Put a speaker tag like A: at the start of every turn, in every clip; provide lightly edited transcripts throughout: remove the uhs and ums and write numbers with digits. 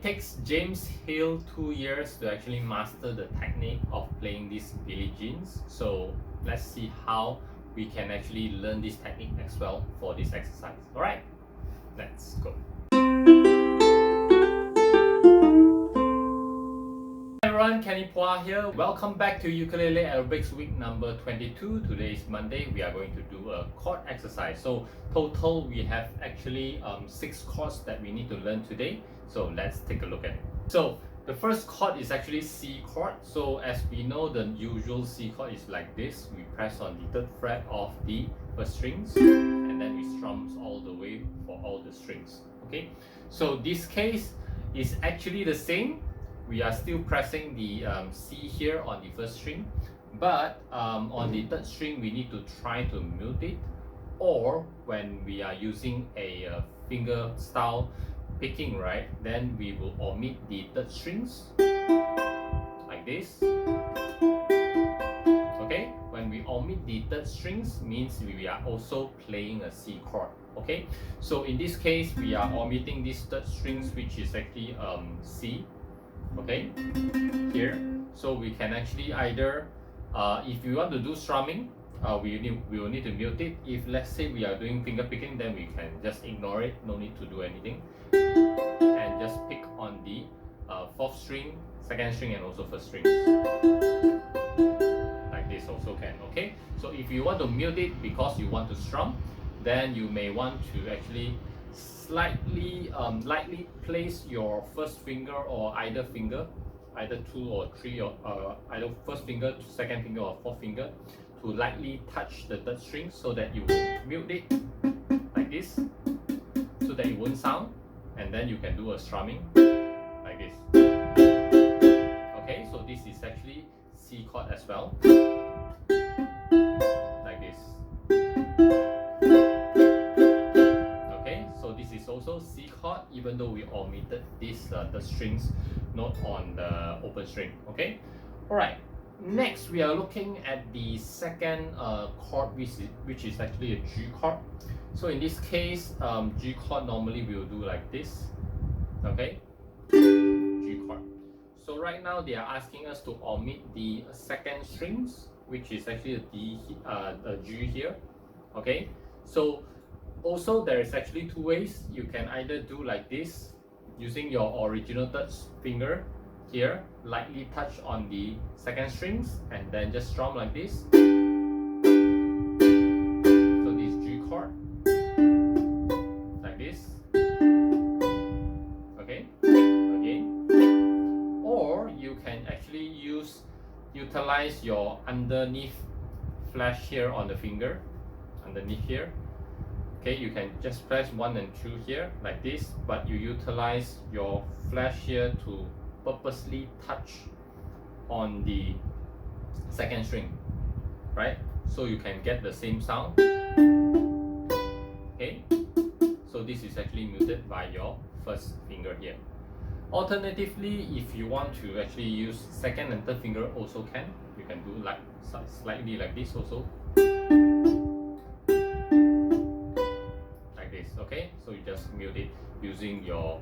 A: It takes James Hill 2 years to actually master the technique of playing these Billie Jeans. So let's see how we can actually learn this technique as well for this exercise. Alright, let's go. Hi everyone, Kenny Pua here. Welcome back to Ukulele Aerobics week number 22. Today is Monday. We are going to do a chord exercise. So total we have actually 6 chords that we need to learn today. So let's take a look at it. So the first chord is actually C chord. So as we know, the usual C chord is like this. We press on the 3rd fret of the first strings and then we strum all the way for all the strings. Okay, so this case is actually the same. We are still pressing the C here on the first string, but on the 3rd string we need to try to mute it, or when we are using a finger style picking, right, then we will omit the 3rd strings like this. Okay, when we omit the 3rd strings means we are also playing a C chord. Okay, so in this case we are omitting these 3rd strings, which is actually C. Okay, here, so we can actually either if we want to do strumming, we will need to mute it. If let's say we are doing finger picking, then we can just ignore it, no need to do anything, and just pick on the 4th string, 2nd string, and also 1st string like this also can. Okay, so if you want to mute it because you want to strum, then you may want to actually slightly lightly place your 1st finger or either finger, either 2 or 3, or either 1st finger, 2nd finger, or 4th finger, to lightly touch the 3rd string so that you will mute it like this, so that it won't sound, and then you can do a strumming like this. Okay, so this is actually C chord as well, like this. This is also C chord, even though we omitted this the strings not on the open string. Okay, all right. Next, we are looking at the 2nd chord, which is actually a G chord. So in this case, G chord normally we will do like this. Okay, G chord. So right now they are asking us to omit the 2nd strings, which is actually a G here. Okay, so also there is actually 2 ways. You can either do like this, using your original 3rd finger here, lightly touch on the 2nd strings and then just strum like this. So this G chord like this. Okay, again. Or you can actually utilize your underneath flash here on the finger, underneath here. Okay, you can just press 1 and 2 here like this, but you utilize your flash here to purposely touch on the 2nd string, right? So you can get the same sound. Okay, so this is actually muted by your 1st finger here. Alternatively, if you want to actually use 2nd and 3rd finger also can. You can do like slightly like this also. Okay, so you just mute it using your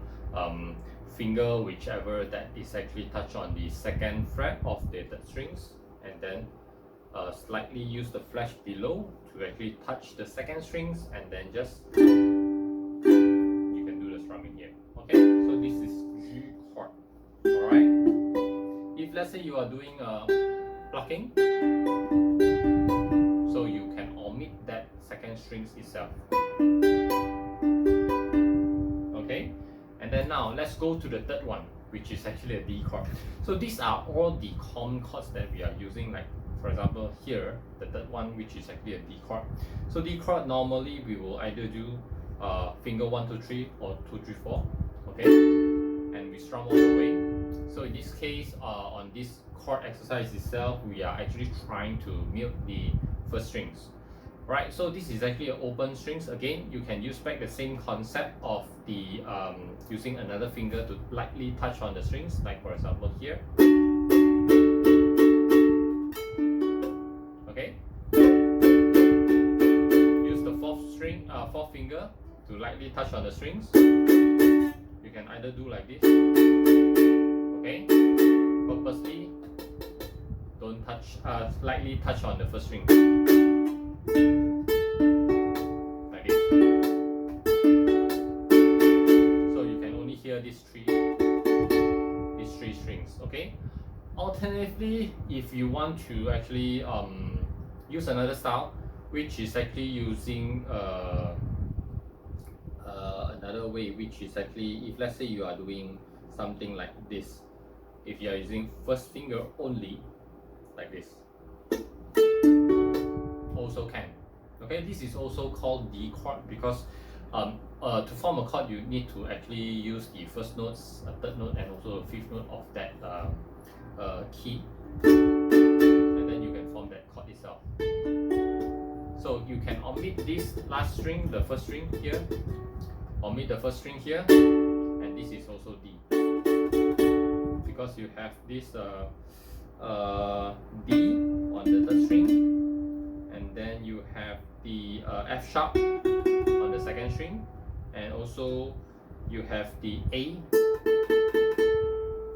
A: finger, whichever that is actually touch on the 2nd fret of the 3rd strings, and then slightly use the flash below to actually touch the 2nd strings, and then just you can do the strumming here. Okay, so this is G chord. Alright, if let's say you are doing plucking, so you can omit that 2nd strings itself. Okay, and then now let's go to the 3rd one, which is actually a D chord. So these are all the common chords that we are using, like for example here, the 3rd one, which is actually a D chord. So D chord normally we will either do finger 1, 2, 3 or 2, 3, 4. Okay, and we strum all the way. So in this case, on this chord exercise itself, we are actually trying to mute the 1st strings. Right, so this is actually an open strings. Again, you can use back the same concept of the using another finger to lightly touch on the strings, like for example here. Okay, use the 4th finger to lightly touch on the strings. You can either do like this, okay? Purposely don't touch, slightly touch on the first string, like this. So you can only hear these three strings, okay? Alternatively, if you want to actually use another style, which is actually using another way, which is actually, if let's say you are doing something like this, if you are using first finger only, like this, also can. Okay, this is also called D chord because to form a chord you need to actually use the first notes, a third note, and also a fifth note of that key, and then you can form that chord itself. So you can omit this last string, the first string here, omit the first string here, and this is also D, because you have this D on the third string, and then you have the F sharp on the second string, and also you have the A,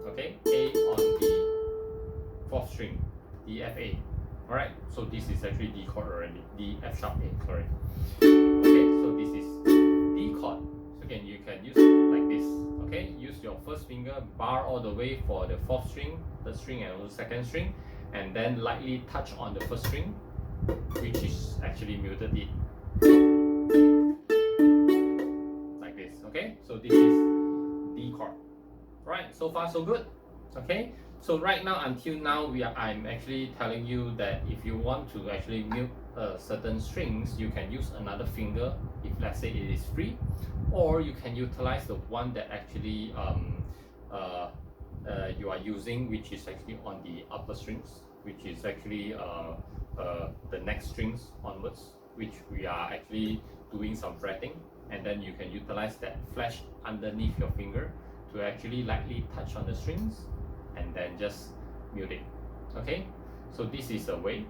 A: okay, A on the fourth string, the F A. Alright, so this is actually D chord already, the F sharp A, sorry. Okay, so this is D chord. So again, you can use it like this, okay? Use your first finger, bar all the way for the fourth string, third string, and also second string, and then lightly touch on the first string, which is actually muted it. Like this, okay? So this is D chord. Right, so far so good, okay? So right now, until now, I'm actually telling you that if you want to actually mute certain strings, you can use another finger if let's say it is free, or you can utilize the one that actually you are using, which is actually on the upper strings, which is actually the next strings onwards, which we are actually doing some fretting, and then you can utilize that flash underneath your finger to actually lightly touch on the strings and then just mute it. Okay, so this is a way.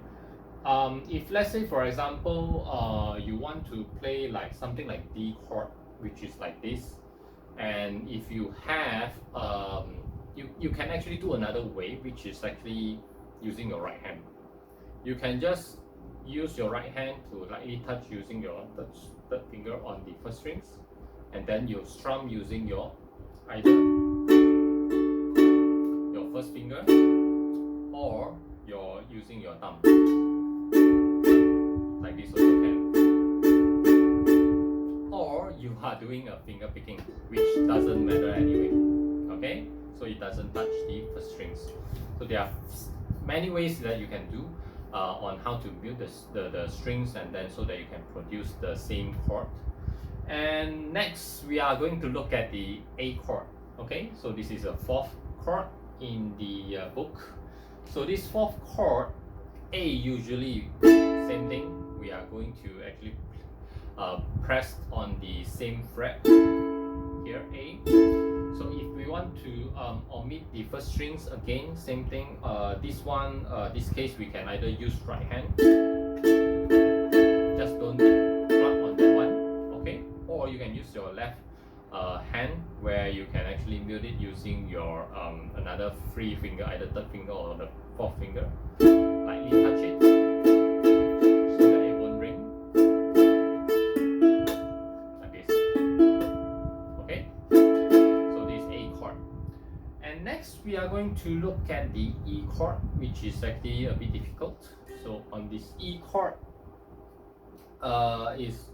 A: If let's say for example you want to play like something like D chord, which is like this, and if you have you can actually do another way, which is actually using your right hand. You can just use your right hand to lightly touch using your third finger on the first strings, and then you strum using your either your first finger or you're using your thumb, like this also can, or you are doing a finger picking, which doesn't matter anyway, okay? So it doesn't touch the first strings. So there are many ways that you can do on how to mute the strings, and then so that you can produce the same chord. And next we are going to look at the A chord. Okay, so this is a fourth chord in the book. So this fourth chord, A, usually same thing, we are going to actually press on the same fret here, A. So if we want to omit the first strings, again same thing. This case we can either use right hand, just don't plug on that one, okay, or you can use your left hand, where you can actually mute it using your another free finger, either third finger or the fourth finger. Lightly touch it so that it won't ring, like this. Okay, so this A chord. And next we are going to look at the E chord, which is actually a bit difficult. So on this E chord is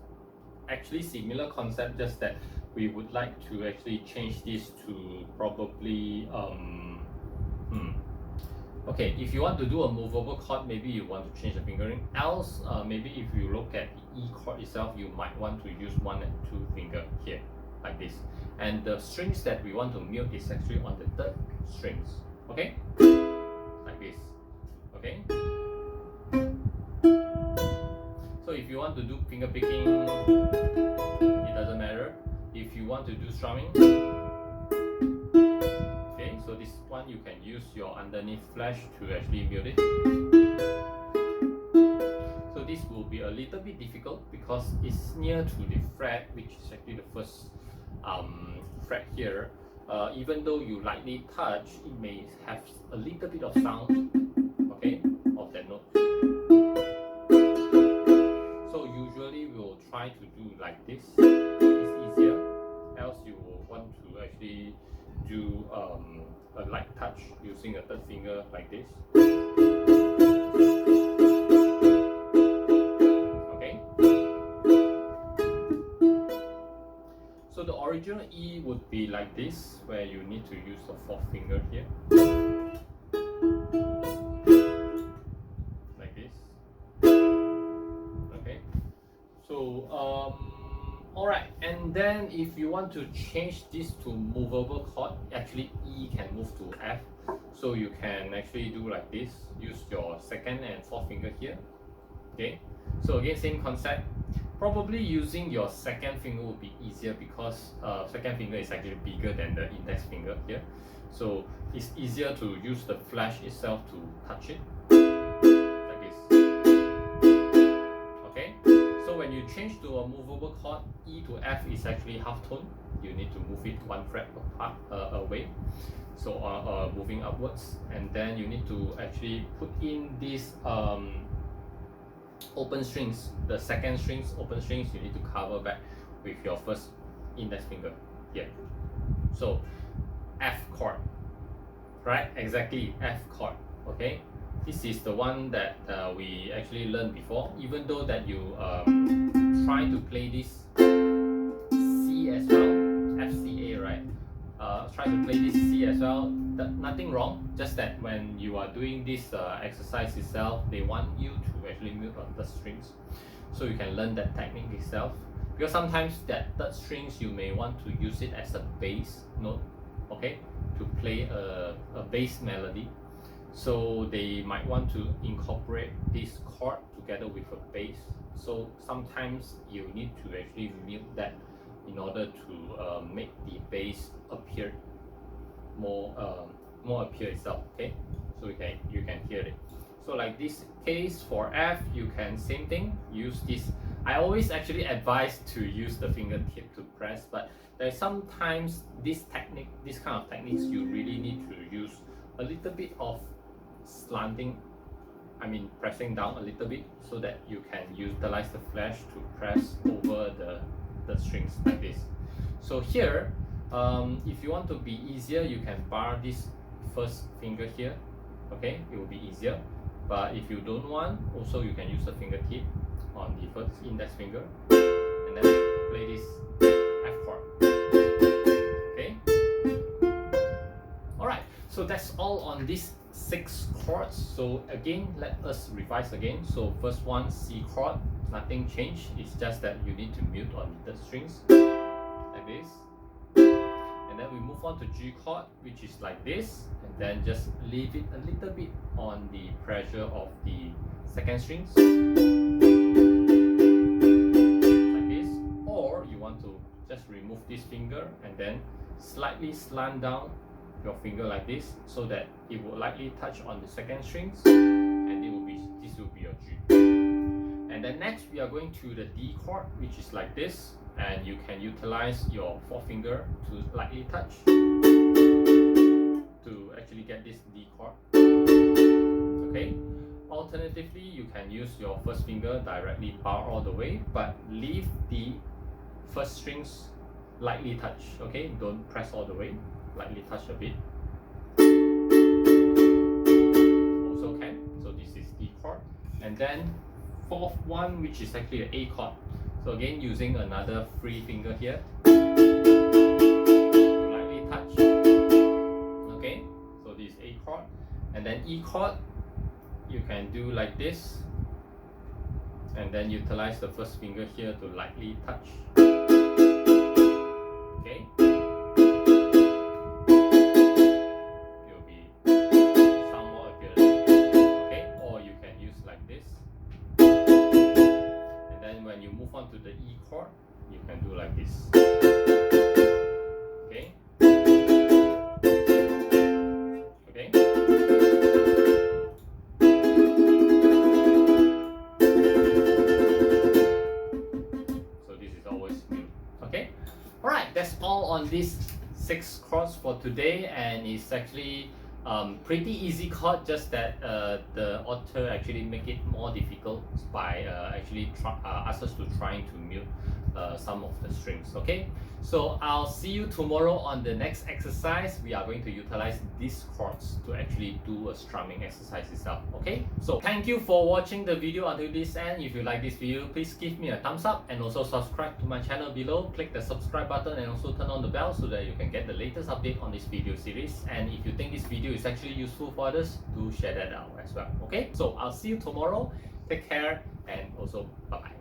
A: actually similar concept, just that we would like to actually change this to probably okay, if you want to do a movable chord, maybe you want to change the fingering. Else maybe if you look at the E chord itself, you might want to use 1 and 2 finger here, like this, and the strings that we want to mute is actually on the third strings, okay, like this, okay. So if you want to do finger picking, it doesn't matter. If you want to do strumming, okay, so this one you can use your underneath flash to actually mute it. So this will be a little bit difficult because it's near to the fret, which is actually the first fret here, even though you lightly touch, it may have a little bit of sound, okay, of that note. So usually we'll try to do like this. It's easier. Else you will want to actually do a light touch using a third finger like this. Okay. So the original E would be like this, where you need to use the fourth finger here. Like this. Okay. So alright, and then if you want to change this to movable chord, actually E can move to F. So you can actually do like this, use your second and fourth finger here. Okay, so again, same concept. Probably using your second finger would be easier because second finger is actually bigger than the index finger here. So it's easier to use the flash itself to touch it. Like this. Okay, so when you change to a movable chord, E to F is actually half tone. You need to move it one fret apart, away. So moving upwards, and then you need to actually put in this open strings, the second strings, open strings, you need to cover back with your first index finger here. So F chord, right? Exactly, F chord. Okay, this is the one that we actually learned before. Even though that you try to play this C as well, F C A, right? Try to play this C as well. Nothing wrong, just that when you are doing this exercise itself, they want you to actually mute on the strings, so you can learn that technique itself. Because sometimes that third strings you may want to use it as a bass note, okay, to play a bass melody. So they might want to incorporate this chord together with a bass. So sometimes you need to actually mute that in order to make the bass appear more appear itself. Okay, so you can hear it. So like this case for F, you can same thing, use this. I always actually advise to use the fingertip to press, but there's sometimes this kind of techniques you really need to use a little bit of slanting, I mean pressing down a little bit, so that you can utilize the flash to press over the strings like this. So here, if you want to be easier, you can bar this first finger here. Okay, it will be easier. But if you don't want, also you can use the fingertip on the first index finger and then play this F chord. Okay. Alright, so that's all on these 6 chords. So again, let us revise again. So first one, C chord, nothing changed. It's just that you need to mute on the strings like this. And then we move on to G chord, which is like this, and then just leave it a little bit on the pressure of the second strings like this. Or you want to just remove this finger and then slightly slant down your finger like this, so that it will lightly touch on the second strings, and this will be your G. And then next we are going to the D chord, which is like this, and you can utilize your fourth finger to lightly touch to actually get this D chord. Okay. Alternatively, you can use your first finger directly bar all the way, but leave the first strings lightly touch. Okay, don't press all the way, lightly touch a bit. Also can. So this is D chord, and then fourth one, which is actually an A chord. So again, using another free finger here to lightly touch. Okay, so this is A chord, and then E chord, you can do like this, and then utilize the first finger here to lightly touch. Okay, it will be sound more appealing. Okay, or you can use like this. Then when you move on to the E chord, you can do like this. Okay. Okay. So this is always mute. Okay. Alright, that's all on these 6 chords for today, and it's actually pretty easy chord, just that the author actually make it more difficult by actually ask us to trying to mute some of the strings. Okay, so I'll see you tomorrow on the next exercise. We are going to utilize these chords to actually do a strumming exercise itself. Okay, so thank you for watching the video until this end. If you like this video, please give me a thumbs up and also subscribe to my channel below. Click the subscribe button and also turn on the bell so that you can get the latest update on this video series. And if you think this video is actually useful for others, do share that out as well. Okay, so I'll see you tomorrow. Take care and also bye bye.